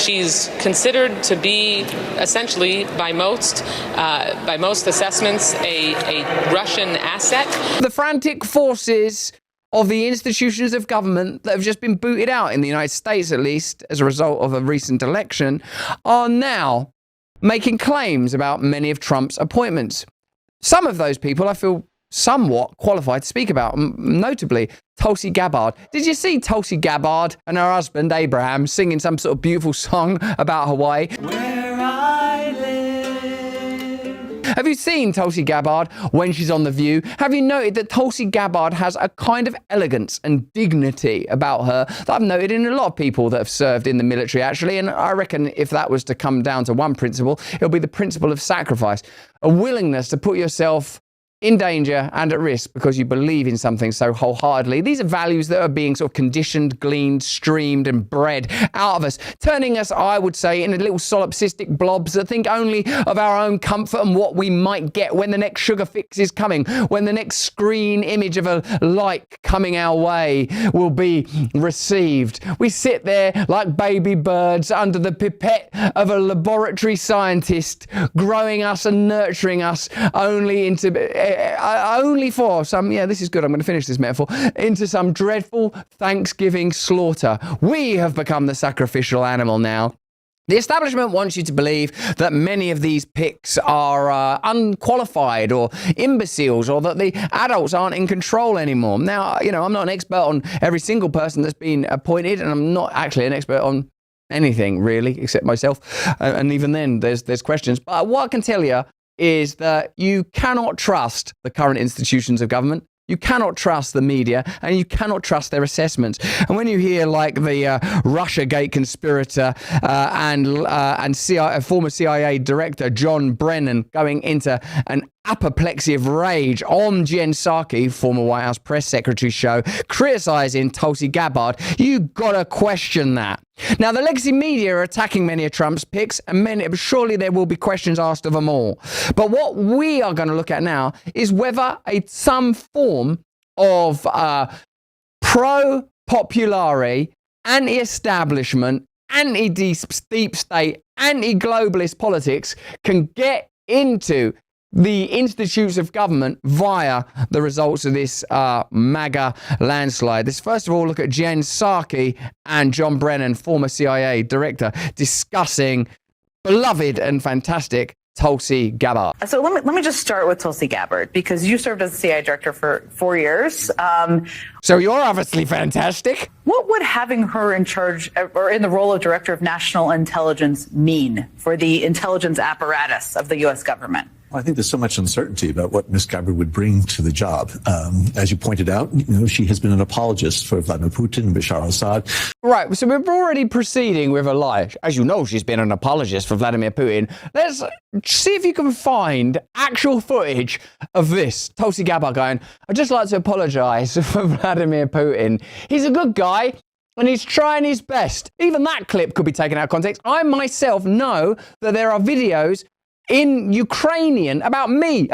She's considered to be essentially, by most assessments, a Russian asset. The frantic forces of the institutions of government that have just been booted out, in the United States at least, as a result of a recent election, are now making claims about many of Trump's appointments. Some of those people I feel somewhat qualified to speak about, notably Tulsi Gabbard. Did you see Tulsi Gabbard and her husband Abraham singing some sort of beautiful song about Hawaii? Where I live. Have you seen Tulsi Gabbard when she's on The View? Have you noted that Tulsi Gabbard has a kind of elegance and dignity about her that I've noted in a lot of people that have served in the military, actually? And I reckon if that was to come down to one principle, it'll be the principle of sacrifice. A willingness to put yourself in danger and at risk because you believe in something so wholeheartedly. These are values that are being sort of conditioned, gleaned, streamed and bred out of us, turning us, I would say, into little solipsistic blobs that think only of our own comfort and what we might get when the next sugar fix is coming, when the next screen image of a like coming our way will be received. We sit there like baby birds under the pipette of a laboratory scientist, growing us and nurturing us only for some, this is good, I'm going to finish this metaphor, into some dreadful Thanksgiving slaughter. We have become the sacrificial animal now. The establishment wants you to believe that many of these picks are unqualified or imbeciles, or that the adults aren't in control anymore. Now, I'm not an expert on every single person that's been appointed, and I'm not actually an expert on anything, really, except myself. And even then, there's questions. But what I can tell you is that you cannot trust the current institutions of government. You cannot trust the media, and you cannot trust their assessments. And when you hear like the Russiagate conspirator and former CIA director John Brennan going into an apoplexy of rage on Jen Psaki, former White House press secretary, show, criticizing Tulsi Gabbard, you gotta question that. Now, the legacy media are attacking many of Trump's picks, and surely there will be questions asked of them all. But what we are going to look at now is whether some form of pro-populari, anti-establishment, anti-deep state, anti-globalist politics can get into the institutes of government via the results of this MAGA landslide. Let's first of all look at Jen Psaki and John Brennan, former CIA director, discussing beloved and fantastic Tulsi Gabbard. So let me just start with Tulsi Gabbard, because you served as the CIA director for 4 years. So you're obviously fantastic. What would having her in charge or in the role of director of national intelligence mean for the intelligence apparatus of the U.S. government? Well, I think there's so much uncertainty about what Ms. Gabbard would bring to the job. As you pointed out, she has been an apologist for Vladimir Putin, Bashar al-Assad. Right, so we're already proceeding with a lie. As you know, she's been an apologist for Vladimir Putin. Let's see if you can find actual footage of this. Tulsi Gabbard going, I'd just like to apologize for Vladimir Putin. He's a good guy, and he's trying his best. Even that clip could be taken out of context. I myself know that there are videos in Ukrainian about me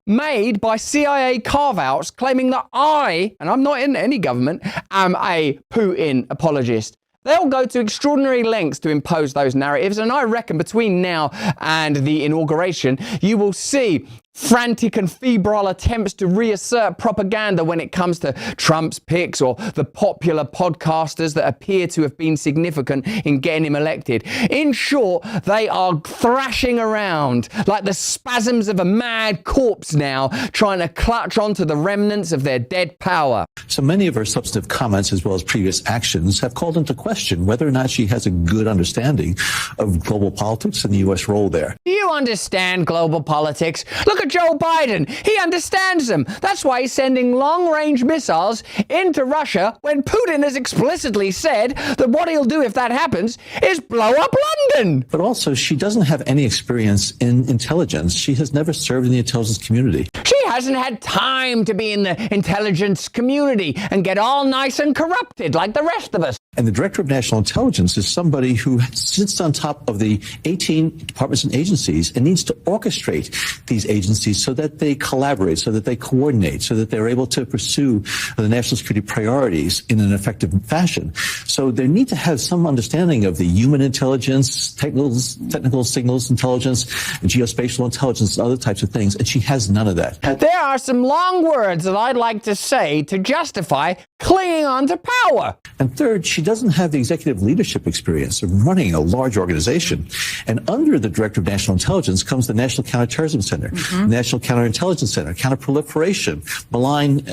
made by CIA carve-outs claiming that I, and I'm not in any government, am a Putin apologist. They'll go to extraordinary lengths to impose those narratives, and I reckon between now and the inauguration, you will see frantic and febrile attempts to reassert propaganda when it comes to Trump's picks or the popular podcasters that appear to have been significant in getting him elected. In short, they are thrashing around like the spasms of a mad corpse now, trying to clutch onto the remnants of their dead power. So many of her substantive comments, as well as previous actions, have called into question whether or not she has a good understanding of global politics and the U.S. role there. Do you understand global politics? Look at Joe Biden. He understands them. That's why he's sending long-range missiles into Russia when Putin has explicitly said that what he'll do if that happens is blow up London. But also, she doesn't have any experience in intelligence. She has never served in the intelligence community. She hasn't had time to be in the intelligence community and get all nice and corrupted like the rest of us. And the Director of National Intelligence is somebody who sits on top of the 18 departments and agencies and needs to orchestrate these agencies so that they collaborate, so that they coordinate, so that they're able to pursue the national security priorities in an effective fashion. So they need to have some understanding of the human intelligence, technical signals intelligence, geospatial intelligence, and other types of things. And she has none of that. There are some long words that I'd like to say to justify clinging on to power. And third, she doesn't have the executive leadership experience of running a large organization. And under the Director of National Intelligence comes the National Counterterrorism Center, National Counterintelligence Center, Counterproliferation, Malign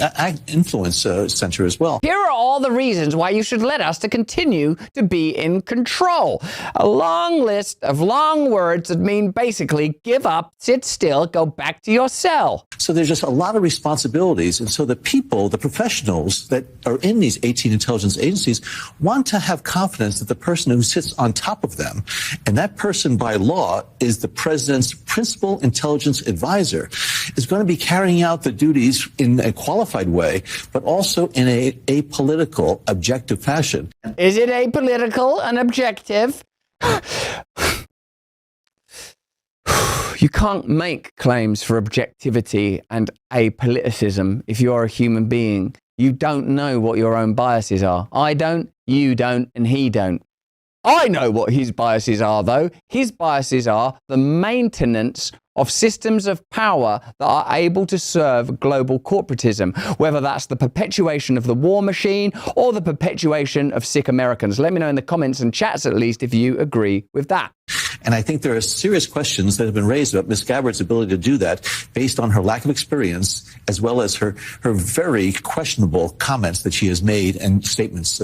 Influence Center as well. Here are all the reasons why you should let us to continue to be in control. A long list of long words that mean basically give up, sit still, go back to your cell. So there's just a lot of responsibilities. And so the people, the professionals that are in these 18 intelligence agencies want to have confidence that the person who sits on top of them, and that person by law is the president's principal intelligence advisor, is going to be carrying out the duties in a qualified way, but also in a apolitical, objective fashion. Is it apolitical and objective? You can't make claims for objectivity and apoliticism if you're a human being. You don't know what your own biases are. I don't, you don't, and he don't. I know what his biases are, though. His biases are the maintenance of systems of power that are able to serve global corporatism, whether that's the perpetuation of the war machine or the perpetuation of sick Americans. Let me know in the comments and chats, at least, if you agree with that. And I think there are serious questions that have been raised about Ms. Gabbard's ability to do that based on her lack of experience, as well as her very questionable comments that she has made and statements.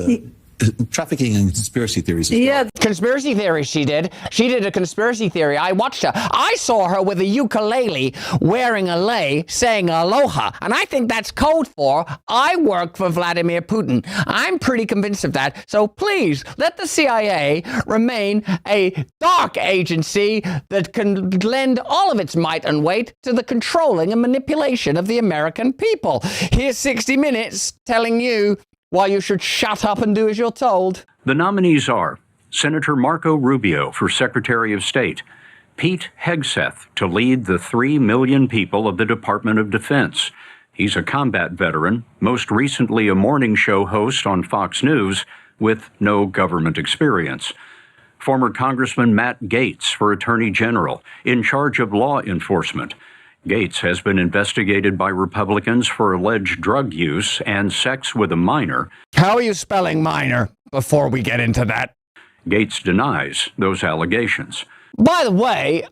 Trafficking and conspiracy theories as well. Yeah, conspiracy theories she did. She did a conspiracy theory. I watched her. I saw her with a ukulele wearing a lei saying aloha. And I think that's code for I work for Vladimir Putin. I'm pretty convinced of that. So please let the CIA remain a dark agency that can lend all of its might and weight to the controlling and manipulation of the American people. Here's 60 Minutes telling you why you should shut up and do as you're told. The nominees are Senator Marco Rubio for Secretary of State, Pete Hegseth to lead the 3 million people of the Department of Defense. He's a combat veteran, most recently a morning show host on Fox News with no government experience. Former Congressman Matt Gaetz for Attorney General, in charge of law enforcement. Gaetz has been investigated by Republicans for alleged drug use and sex with a minor. How are you spelling minor before we get into that? Gaetz denies those allegations. By the way,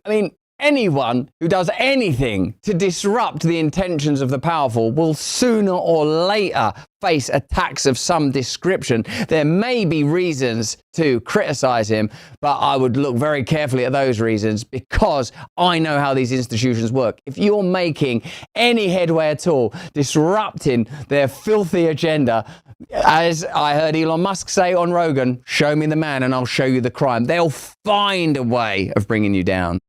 anyone who does anything to disrupt the intentions of the powerful will sooner or later face attacks of some description. There may be reasons to criticize him, but I would look very carefully at those reasons because I know how these institutions work. If you're making any headway at all, disrupting their filthy agenda, as I heard Elon Musk say on Rogan, show me the man and I'll show you the crime. They'll find a way of bringing you down.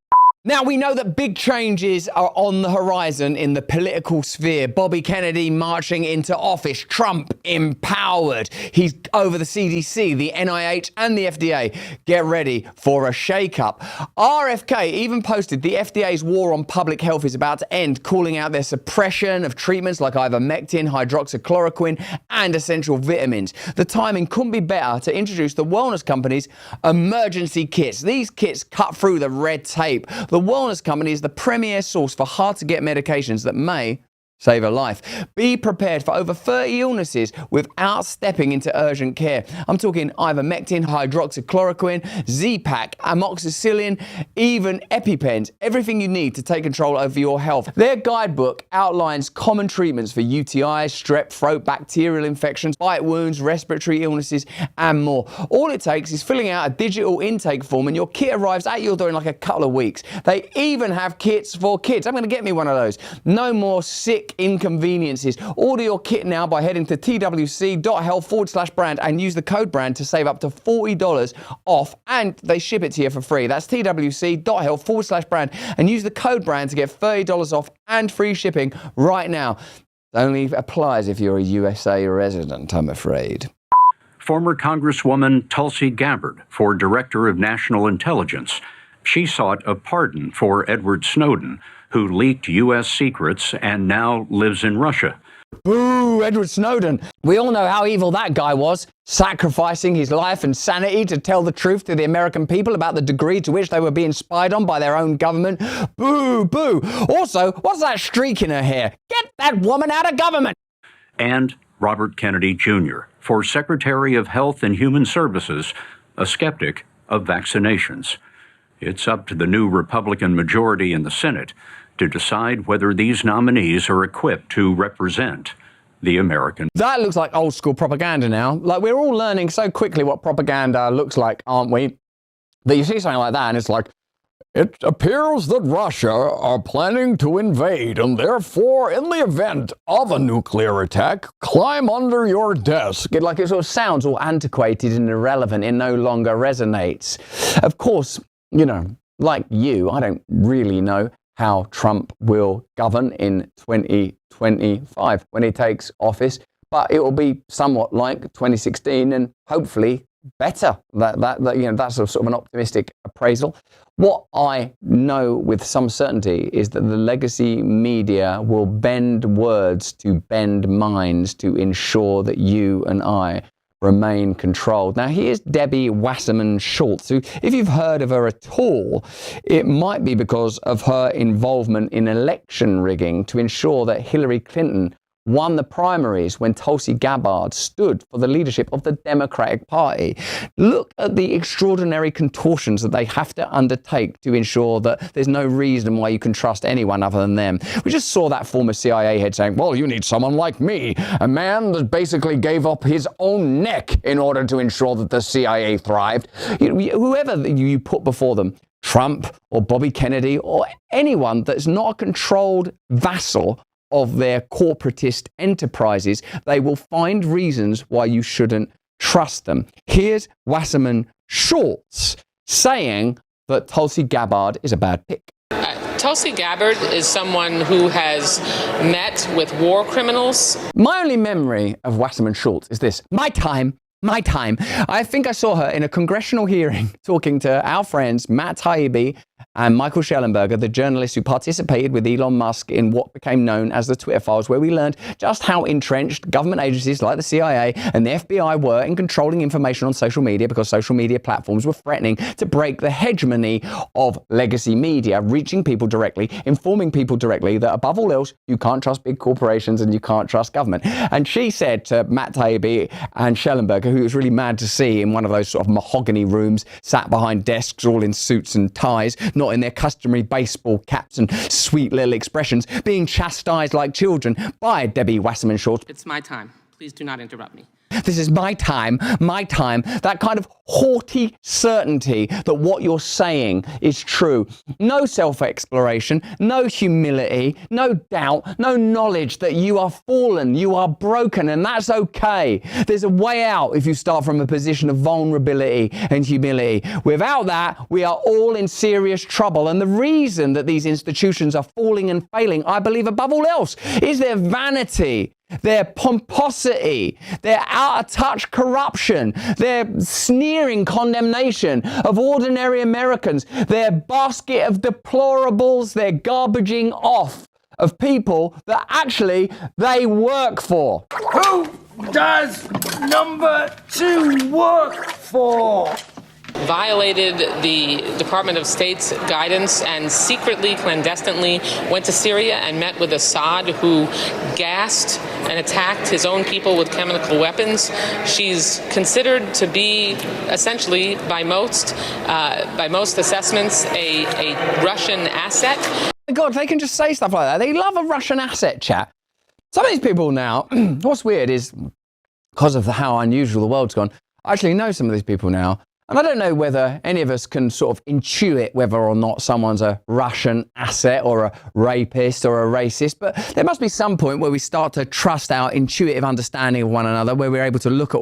Now, we know that big changes are on the horizon in the political sphere. Bobby Kennedy marching into office. Trump empowered. He's over the CDC, the NIH, and the FDA. Get ready for a shakeup. RFK even posted the FDA's war on public health is about to end, calling out their suppression of treatments like ivermectin, hydroxychloroquine, and essential vitamins. The timing couldn't be better to introduce the wellness company's emergency kits. These kits cut through the red tape. The wellness company is the premier source for hard-to-get medications that may save a life. Be prepared for over 30 illnesses without stepping into urgent care. I'm talking ivermectin, hydroxychloroquine, Z-Pak, amoxicillin, even EpiPens. Everything you need to take control over your health. Their guidebook outlines common treatments for UTIs, strep throat, bacterial infections, bite wounds, respiratory illnesses, and more. All it takes is filling out a digital intake form and your kit arrives at your door in like a couple of weeks. They even have kits for kids. I'm going to get me one of those. No more sick inconveniences. Order your kit now by heading to twc.health/brand and use the code brand to save up to $40 off, and they ship it to you for free. That's twc.health/brand and use the code brand to get $30 off and free shipping right now. It only applies if you're a USA resident, I'm afraid. Former Congresswoman Tulsi Gabbard for Director of National Intelligence. She sought a pardon for Edward Snowden, who leaked U.S. secrets and now lives in Russia. Boo, Edward Snowden. We all know how evil that guy was, sacrificing his life and sanity to tell the truth to the American people about the degree to which they were being spied on by their own government. Boo, boo. Also, what's that streak in her hair? Get that woman out of government. And Robert Kennedy Jr. for Secretary of Health and Human Services, a skeptic of vaccinations. It's up to the new Republican majority in the Senate to decide whether these nominees are equipped to represent the American. That looks like old school propaganda now. Like, we're all learning so quickly what propaganda looks like, aren't we? That you see something like that and it's like, it appears that Russia are planning to invade, and therefore, in the event of a nuclear attack, climb under your desk. It sort of sounds all antiquated and irrelevant. It no longer resonates. Of course, you know, like you, I don't really know how Trump will govern in 2025 when he takes office, but it will be somewhat like 2016 and hopefully better. That's sort of an optimistic appraisal. What I know with some certainty is that the legacy media will bend words to bend minds to ensure that you and I remain controlled. Now, here's Debbie Wasserman Schultz, who, if you've heard of her at all, it might be because of her involvement in election rigging to ensure that Hillary Clinton won the primaries when Tulsi Gabbard stood for the leadership of the Democratic Party. Look at the extraordinary contortions that they have to undertake to ensure that there's no reason why you can trust anyone other than them. We just saw that former CIA head saying, well, you need someone like me, a man that basically gave up his own neck in order to ensure that the CIA thrived. Whoever you put before them, Trump or Bobby Kennedy or anyone that's not a controlled vassal of their corporatist enterprises, they will find reasons why you shouldn't trust them. Here's Wasserman Schultz saying that Tulsi Gabbard is a bad pick. Tulsi Gabbard is someone who has met with war criminals. My only memory of Wasserman Schultz is this: my time. I think I saw her in a congressional hearing talking to our friends Matt Taibbi and Michael Schellenberger, the journalists who participated with Elon Musk in what became known as the Twitter files, where we learned just how entrenched government agencies like the CIA and the FBI were in controlling information on social media, because social media platforms were threatening to break the hegemony of legacy media, reaching people directly, informing people directly that above all else, you can't trust big corporations and you can't trust government. And she said to Matt Taibbi and Schellenberger, who was really mad to see in one of those sort of mahogany rooms, sat behind desks all in suits and ties, not in their customary baseball caps and sweet little expressions, being chastised like children by Debbie Wasserman Schultz. It's my time. Please do not interrupt me. This is my time, that kind of haughty certainty that what you're saying is true. No self-exploration, no humility, no doubt, no knowledge that you are fallen, you are broken, and that's okay. There's a way out if you start from a position of vulnerability and humility. Without that, we are all in serious trouble. And the reason that these institutions are falling and failing, I believe above all else, is their vanity, their pomposity, their out-of-touch corruption, their sneering condemnation of ordinary Americans, their basket of deplorables, their garbaging off of people that actually they work for. Who does number 2 work for? Violated the Department of State's guidance and secretly, clandestinely went to Syria and met with Assad, who gassed and attacked his own people with chemical weapons. She's considered to be essentially, by most assessments, a Russian asset. Oh my God, they can just say stuff like that. They love a Russian asset, chat. Some of these people now, what's weird is, because of how unusual the world's gone, I actually know some of these people now. And I don't know whether any of us can sort of intuit whether or not someone's a Russian asset or a rapist or a racist, but there must be some point where we start to trust our intuitive understanding of one another, where we're able to look at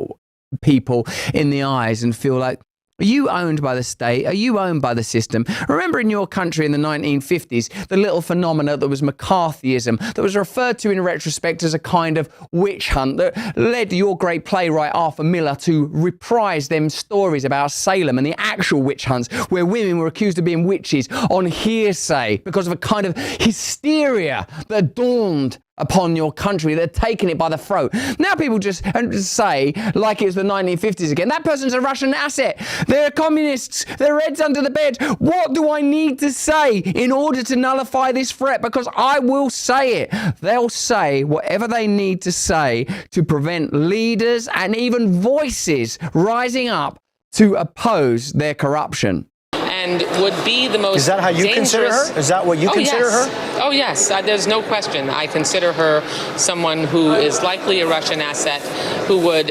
people in the eyes and feel like, are you owned by the state? Are you owned by the system? Remember in your country in the 1950s, the little phenomena that was McCarthyism, that was referred to in retrospect as a kind of witch hunt that led your great playwright Arthur Miller to reprise them stories about Salem and the actual witch hunts where women were accused of being witches on hearsay because of a kind of hysteria that dawned upon your country, that had taken it by the throat. Now people just say, like it was the 1950s again, that person's a Russian asset, they're communists, their heads under the bed. What do I need to say in order to nullify this threat? Because I will say it. They'll say whatever they need to say to prevent leaders and even voices rising up to oppose their corruption. And would be the most Is that how you dangerous... consider her? Is that what you consider her? Oh, yes. There's no question. I consider her someone who is likely a Russian asset, who would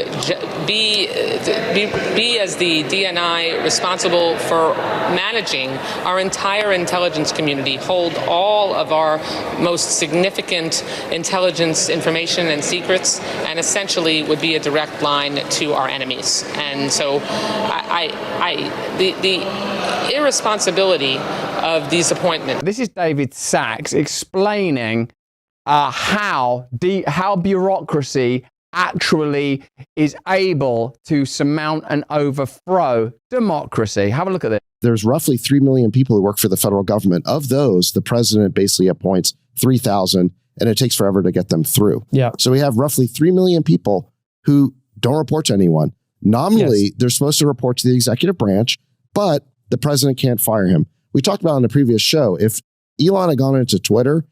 be as the DNI responsible for managing our entire intelligence community, hold all of our most significant intelligence information and secrets, and essentially would be a direct line to our enemies. And so the irresponsibility of these appointments. This is David Sachs explaining how bureaucracy actually is able to surmount and overthrow democracy. Have a look at this. There's roughly 3 million people who work for the federal government. Of those, the president basically appoints 3,000, and it takes forever to get them through. Yeah. So we have roughly 3 million people who don't report to anyone. Nominally, they're supposed to report to the executive branch, but the president can't fire him. We talked about in the previous show, if Elon had gone into Twitter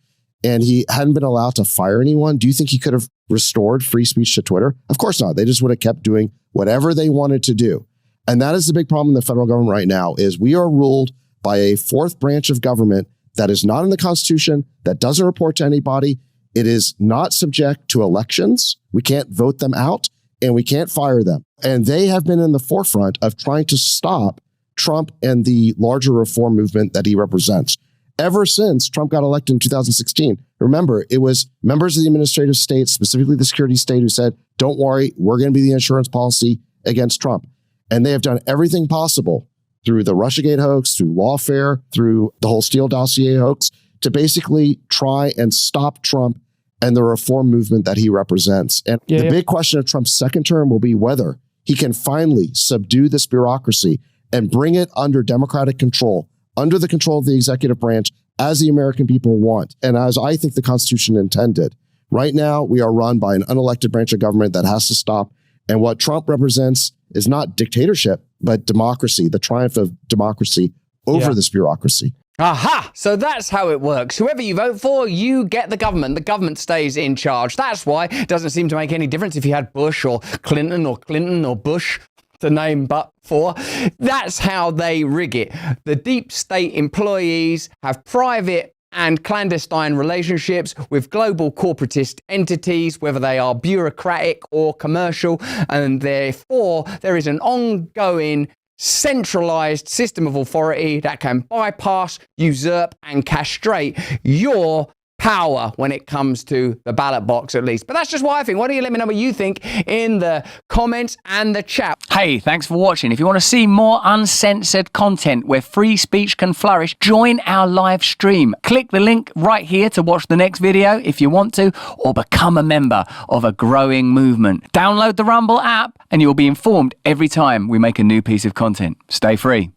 and he hadn't been allowed to fire anyone, do you think he could have restored free speech to Twitter? Of course not. They just would have kept doing whatever they wanted to do. And that is the big problem in the federal government right now, is we are ruled by a fourth branch of government that is not in the Constitution, that doesn't report to anybody. It is not subject to elections. We can't vote them out and we can't fire them. And they have been in the forefront of trying to stop Trump and the larger reform movement that he represents. Ever since Trump got elected in 2016, remember, it was members of the administrative state, specifically the security state, who said, don't worry, we're going to be the insurance policy against Trump. And they have done everything possible through the Russiagate hoax, through lawfare, through the whole Steele dossier hoax, to basically try and stop Trump and the reform movement that he represents. And the big question of Trump's second term will be whether he can finally subdue this bureaucracy and bring it under democratic control, under the control of the executive branch, as the American people want, and as I think the Constitution intended. Right now, we are run by an unelected branch of government that has to stop. And what Trump represents is not dictatorship, but democracy, the triumph of democracy over this bureaucracy. Aha! So that's how it works. Whoever you vote for, you get the government. The government stays in charge. That's why it doesn't seem to make any difference if you had Bush or Clinton or Bush, to name but for. That's how they rig it. The deep state employees have private and clandestine relationships with global corporatist entities, whether they are bureaucratic or commercial, and therefore there is an ongoing centralized system of authority that can bypass, usurp, and castrate your power when it comes to the ballot box, at least. But that's just what I think. Why don't you let me know what you think in the comments and the chat? Hey, thanks for watching. If you want to see more uncensored content where free speech can flourish, join our live stream. Click the link right here to watch the next video if you want to, or become a member of a growing movement. Download the Rumble app and you'll be informed every time we make a new piece of content. Stay free.